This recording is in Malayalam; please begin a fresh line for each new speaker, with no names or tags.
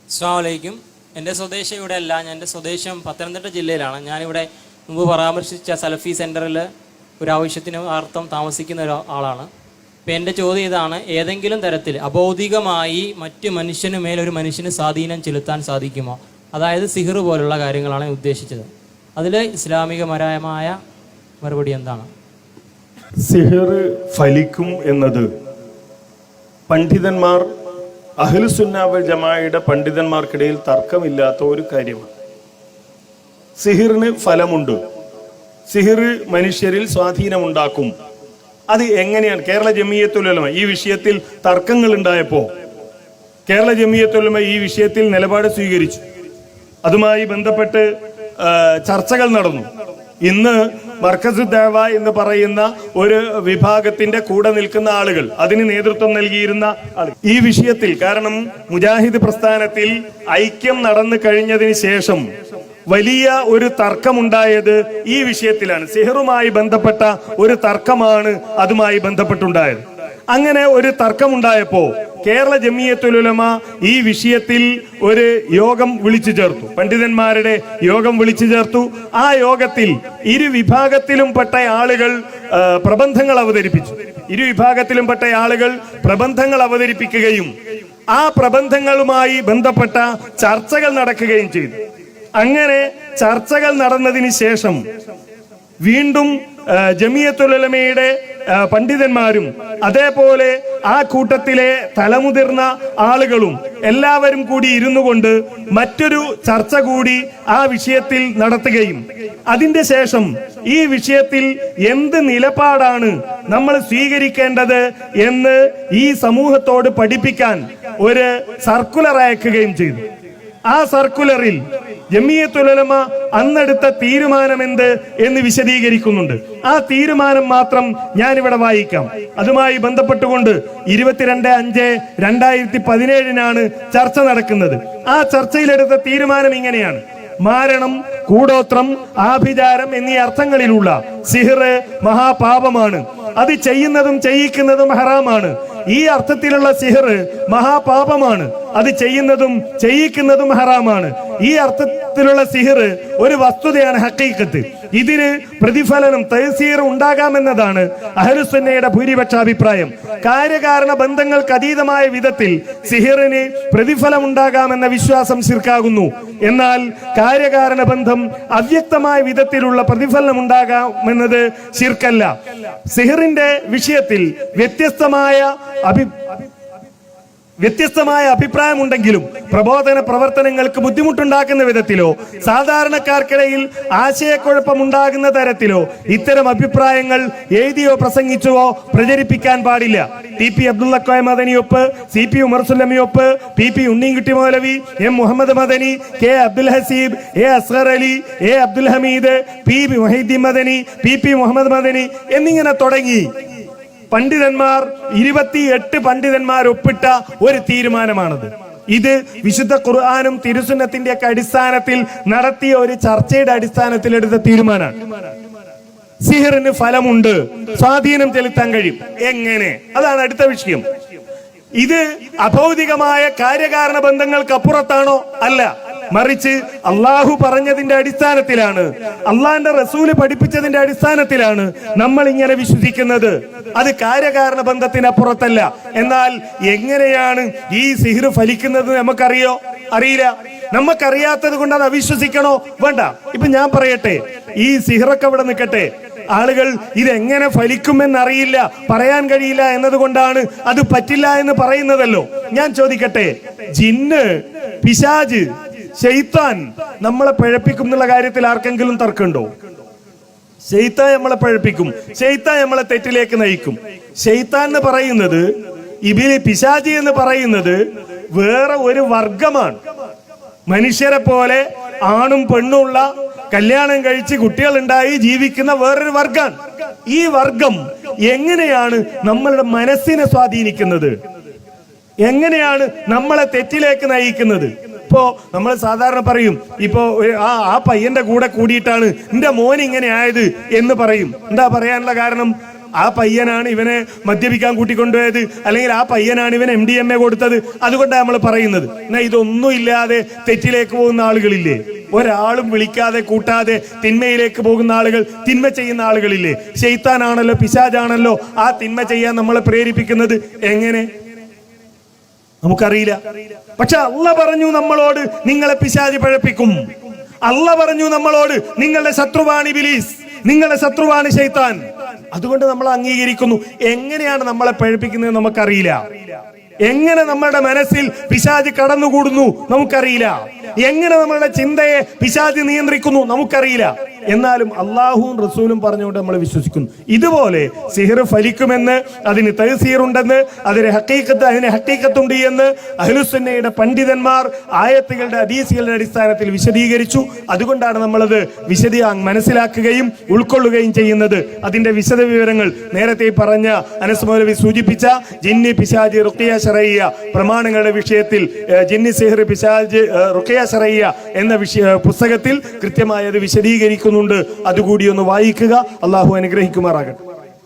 അസ്സലാമു അലൈക്കും. എൻ്റെ സ്വദേശം ഇവിടെ അല്ല, എൻ്റെ സ്വദേശം പത്തനംതിട്ട ജില്ലയിലാണ്. ഞാനിവിടെ മുമ്പ് പരാമർശിച്ച സലഫി സെൻറ്ററിൽ ഒരു ആവശ്യത്തിന് അർത്ഥം താമസിക്കുന്ന ഒരാളാണ്. ഇപ്പം എൻ്റെ ചോദ്യം ഇതാണ്: ഏതെങ്കിലും തരത്തിൽ അബൗദ്ധികമായി മറ്റ് മനുഷ്യന് മേലൊരു മനുഷ്യന് സ്വാധീനം ചെലുത്താൻ സാധിക്കുമോ? അതായത് സിഹിർ പോലുള്ള കാര്യങ്ങളാണ് ഉദ്ദേശിച്ചത്. അതിൽ ഇസ്ലാമികപരമായ മറുപടി എന്താണ്?
സിഹിർ ഫലിക്കും എന്നത് പണ്ഡിതന്മാർ, അഹ്ലുസുന്ന വൽ ജമാഅയുടെ പണ്ഡിതന്മാർക്കിടയിൽ തർക്കമില്ലാത്ത ഒരു കാര്യമാണ്. സിഹിറിന് ഫലമുണ്ട്. സിഹിർ മനുഷ്യരിൽ സ്വാധീനമുണ്ടാക്കും. അത് എങ്ങനെയാണ്? കേരള ജമിയത്തുൽ ഉലമ ഈ വിഷയത്തിൽ തർക്കങ്ങൾ ഉണ്ടായപ്പോൾ കേരള ജമിയത്തുൽ ഉലമ ഈ വിഷയത്തിൽ നിലപാട് സ്വീകരിച്ചു. അതുമായി ബന്ധപ്പെട്ട് ചർച്ചകൾ നടന്നു. ഇന്ന് മർക്കസ് ദഅവ എന്ന് പറയുന്ന ഒരു വിഭാഗത്തിന്റെ കൂടെ നിൽക്കുന്ന ആളുകൾ, അതിന് നേതൃത്വം നൽകിയിരുന്ന ആളുകൾ ഈ വിഷയത്തിൽ, കാരണം മുജാഹിദ് പ്രസ്ഥാനത്തിൽ ഐക്യം നടന്നു കഴിഞ്ഞതിന് ശേഷം വലിയ ഒരു തർക്കമുണ്ടായത് ഈ വിഷയത്തിലാണ്. സിഹറുമായി ബന്ധപ്പെട്ട ഒരു തർക്കമാണ് അതുമായി ബന്ധപ്പെട്ടുണ്ടായത്. അങ്ങനെ ഒരു തർക്കമുണ്ടായപ്പോ കേരള ജമിയത്തുൽ ഉലമ ഈ വിഷയത്തിൽ ഒരു യോഗം വിളിച്ചു ചേർത്തു, പണ്ഡിതന്മാരുടെ യോഗം വിളിച്ചു ചേർത്തു. ആ യോഗത്തിൽ ഇരു വിഭാഗത്തിലും പെട്ട ആളുകൾ പ്രബന്ധങ്ങൾ അവതരിപ്പിച്ചു. ഇരു വിഭാഗത്തിലും പെട്ട ആളുകൾ പ്രബന്ധങ്ങൾ അവതരിപ്പിക്കുകയും ആ പ്രബന്ധങ്ങളുമായി ബന്ധപ്പെട്ട ചർച്ചകൾ നടക്കുകയും ചെയ്തു. അങ്ങനെ ചർച്ചകൾ നടന്നതിന് ശേഷം വീണ്ടും ജമിയത്തുൽ ഉലമയുടെ പണ്ഡിതന്മാരും അതേപോലെ ആ കൂട്ടത്തിലെ തലമുതിർന്ന ആളുകളും എല്ലാവരും കൂടി ഇരുന്നു കൊണ്ട് മറ്റൊരു ചർച്ച കൂടി ആ വിഷയത്തിൽ നടത്തുകയും അതിന്റെ ശേഷം ഈ വിഷയത്തിൽ എന്ത് നിലപാടാണ് നമ്മൾ സ്വീകരിക്കേണ്ടത് എന്ന് ഈ സമൂഹത്തോട് പഠിപ്പിക്കാൻ ഒരു സർക്കുലർ അയക്കുകയും ചെയ്തു. ആ സർക്കുലറിൽ ജമിയത്തുൽ ഉലമ അന്നെടുത്ത തീരുമാനം എന്ത് എന്ന് വിശദീകരിക്കുന്നുണ്ട്. ആ തീരുമാനം മാത്രം ഞാനിവിടെ വായിക്കാം. അതുമായി ബന്ധപ്പെട്ടുകൊണ്ട് 22/5/2017 ചർച്ച നടക്കുന്നത്. ആ ചർച്ചയിലെടുത്ത തീരുമാനം ഇങ്ങനെയാണ്: മാരണം, കൂടോത്രം, ആഭിചാരം എന്നീ അർത്ഥങ്ങളിലുള്ള സിഹിർ മഹാപാപമാണ്. അത് ചെയ്യുന്നതും ചെയ്യിക്കുന്നതും ഹറാമാണ്. ഈ അർത്ഥത്തിലുള്ള സിഹിർ മഹാപാപമാണ്. അത് ചെയ്യുന്നതും ചെയ്യിക്കുന്നതും ഹറാമാണ്. ഈ അർത്ഥത്തിലുള്ള സിഹിർ ഒരു വസ്തുതയാണ്, ഹഖീഖത്ത്. ഇതിന് പ്രതിഫലനം, തഹ്സീർ ഉണ്ടാകാമെന്നതാണ് അഹ്ലുസുന്നയുടെ ഭൂരിപക്ഷ അഭിപ്രായം. കാര്യകാരണ ബന്ധങ്ങൾക്ക് അതീതമായ വിധത്തിൽ സിഹിറിന് പ്രതിഫലം ഉണ്ടാകാമെന്ന വിശ്വാസം ശിർക്കാകുന്നു. എന്നാൽ കാര്യകാരണ ബന്ധം അവ്യക്തമായ വിധത്തിലുള്ള പ്രതിഫലനം ഉണ്ടാകാമെന്നത് ശിർക്കല്ല. സിഹിറിന്റെ വിഷയത്തിൽ വ്യത്യസ്തമായ അഭിപ്രായമുണ്ടെങ്കിലും പ്രബോധന പ്രവർത്തനങ്ങൾക്ക് ബുദ്ധിമുട്ടുണ്ടാക്കുന്ന വിധത്തിലോ സാധാരണക്കാർക്കിടയിൽ ആശയക്കുഴപ്പമുണ്ടാകുന്ന തരത്തിലോ ഇത്തരം അഭിപ്രായങ്ങൾ എഴുതിയോ പ്രസംഗിച്ചോ പ്രചരിപ്പിക്കാൻ പാടില്ല. TP Abdulla Koya മദനിയൊപ്പ്, CP Umar സുല്ലമിയൊപ്പ്, PP Unninkutty Moulavi, M Muhammad Madani, K Abdul Haseeb, A Asghar Ali, A Abdul Hameed, PP Muhyiddin Madani, PP Muhammad Madani എന്നിങ്ങനെ തുടങ്ങി പണ്ഡിതന്മാർ 28 പണ്ഡിതന്മാർ ഒപ്പിട്ട ഒരു തീരുമാനമാണത്. ഇത് വിശുദ്ധ ഖുർആനും തിരുസുന്നത്തിന്റെ ഒക്കെ അടിസ്ഥാനത്തിൽ നടത്തിയ ഒരു ചർച്ചയുടെ അടിസ്ഥാനത്തിൽ എടുത്ത തീരുമാനമാണ്. സിഹിറിന് ഫലമുണ്ട്, സ്വാധീനം ചെലുത്താൻ കഴിയും. എങ്ങനെ? അതാണ് അടുത്ത വിഷയം. ഇത് അഭൗതികമായ കാര്യകാരണ ബന്ധങ്ങൾക്ക് അപ്പുറത്താണോ? അല്ല, മറിച്ച് അള്ളാഹു പറഞ്ഞതിന്റെ അടിസ്ഥാനത്തിലാണ്, അള്ളാന്റെ റസൂല് പഠിപ്പിച്ചതിന്റെ അടിസ്ഥാനത്തിലാണ് നമ്മൾ ഇങ്ങനെ വിശ്വസിക്കുന്നത്. അത് കാര്യകാരണ ബന്ധത്തിനപ്പുറത്തല്ല. എന്നാൽ എങ്ങനെയാണ് ഈ സിഹിർ ഫലിക്കുന്നത് നമുക്കറിയോ? അറിയില്ല. നമുക്കറിയാത്തത് കൊണ്ട് അത് അവിശ്വസിക്കണോ? വേണ്ട. ഇപ്പൊ ഞാൻ പറയട്ടെ, ഈ സിഹിറൊക്കെ ഇവിടെ നിൽക്കട്ടെ. ആളുകൾ ഇതെങ്ങനെ ഫലിക്കുമെന്നറിയില്ല, പറയാൻ കഴിയില്ല എന്നതുകൊണ്ടാണ് അത് പറ്റില്ല എന്ന് പറയുന്നതല്ലോ. ഞാൻ ചോദിക്കട്ടെ, ജിന്ന്, പിശാജ്, ശൈത്താൻ നമ്മളെ പിഴപ്പിക്കും എന്നുള്ള കാര്യത്തിൽ ആർക്കെങ്കിലും തർക്കമുണ്ടോ? ശൈത്താൻ നമ്മളെ പിഴപ്പിക്കും, ശൈത്താൻ നമ്മളെ തെറ്റിലേക്ക് നയിക്കും. ശൈത്താൻ എന്ന് പറയുന്നത്, പിശാചി എന്ന് പറയുന്നത് വേറെ ഒരു വർഗമാണ്. മനുഷ്യരെ പോലെ ആണും പെണ്ണുള്ള, കല്യാണം കഴിച്ച് കുട്ടികളുണ്ടായി ജീവിക്കുന്ന വേറൊരു വർഗമാണ്. ഈ വർഗം എങ്ങനെയാണ് നമ്മളുടെ മനസ്സിനെ സ്വാധീനിക്കുന്നത്? എങ്ങനെയാണ് നമ്മളെ തെറ്റിലേക്ക് നയിക്കുന്നത്? ഇപ്പോ നമ്മൾ സാധാരണ പറയും, ഇപ്പോ ആ പയ്യന്റെ കൂടെ കൂടിയിട്ടാണ് എന്റെ മോൻ ഇങ്ങനെ ആയത് എന്ന് പറയും. എന്താ പറയാനുള്ള കാരണം? ആ പയ്യനാണ് ഇവനെ മദ്യപിക്കാൻ കൂട്ടിക്കൊണ്ടുപോയത്, അല്ലെങ്കിൽ ആ പയ്യനാണ് ഇവൻ MDMA കൊടുത്തത്, അതുകൊണ്ടാണ് നമ്മൾ പറയുന്നത്. എന്നാൽ ഇതൊന്നും ഇല്ലാതെ തെറ്റിലേക്ക് പോകുന്ന ആളുകളില്ലേ? ഒരാളും വിളിക്കാതെ കൂട്ടാതെ തിന്മയിലേക്ക് പോകുന്ന ആളുകൾ, തിന്മ ചെയ്യുന്ന ആളുകളില്ലേ? ശൈത്താനാണല്ലോ, പിശാചാണല്ലോ ആ തിന്മ ചെയ്യാൻ നമ്മളെ പ്രേരിപ്പിക്കുന്നത്. എങ്ങനെ നമുക്കറിയില്ല. പക്ഷെ അള്ളാഹ് പറഞ്ഞു നമ്മളോട്, നിങ്ങളെ പിശാച് പഴപ്പിക്കും. അള്ളാഹ് പറഞ്ഞു നമ്മളോട്, നിങ്ങളുടെ ശത്രുവാണ് ഇബ്ലീസ്, നിങ്ങളുടെ ശത്രുവാണ് ശൈത്താൻ. അതുകൊണ്ട് നമ്മൾ അംഗീകരിക്കുന്നു. എങ്ങനെയാണ് നമ്മളെ പഴപ്പിക്കുന്നത് നമുക്കറിയില്ല. എങ്ങനെ നമ്മുടെ മനസ്സിൽ പിശാച് കടന്നുകൂടുന്നു നമുക്കറിയില്ല. എങ്ങനെ നമ്മളുടെ ചിന്തയെ പിശാച് നിയന്ത്രിക്കുന്നു നമുക്കറിയില്ല. എന്നാലും അള്ളാഹുവും റസൂലും പറഞ്ഞുകൊണ്ട് നമ്മൾ വിശ്വസിക്കുന്നു. ഇതുപോലെ സിഹർ ഫലിക്കുമെന്ന്, അതിന് തഹ്സീറുണ്ടെന്ന്, അതിന് ഹഖീഖത്തുണ്ട് എന്ന് അഹ്ലുസുന്നയുടെ പണ്ഡിതന്മാർ ആയത്തുകളുടെ ഹദീസുകളുടെ അടിസ്ഥാനത്തിൽ വിശദീകരിച്ചു. അതുകൊണ്ടാണ് നമ്മളത് മനസ്സിലാക്കുകയും ഉൾക്കൊള്ളുകയും ചെയ്യുന്നത്. അതിന്റെ വിശദ വിവരങ്ങൾ നേരത്തെ പറഞ്ഞ അനസ് മൗലവി സൂചിപ്പിച്ച ജിന്നി പിശാജ് റുഖിയ ശറയ്യ പ്രമാണങ്ങളുടെ വിഷയത്തിൽ ജിന്നി സിഹർ പിശാജ് റുഖിയ ശറയ്യ എന്ന പുസ്തകത്തിൽ കൃത്യമായി അത് വിശദീകരിക്കുന്നുണ്ട്. അതുകൂടി ഒന്ന് വായിക്കുക. അള്ളാഹു അനുഗ്രഹിക്കുമാറാകട്ടെ.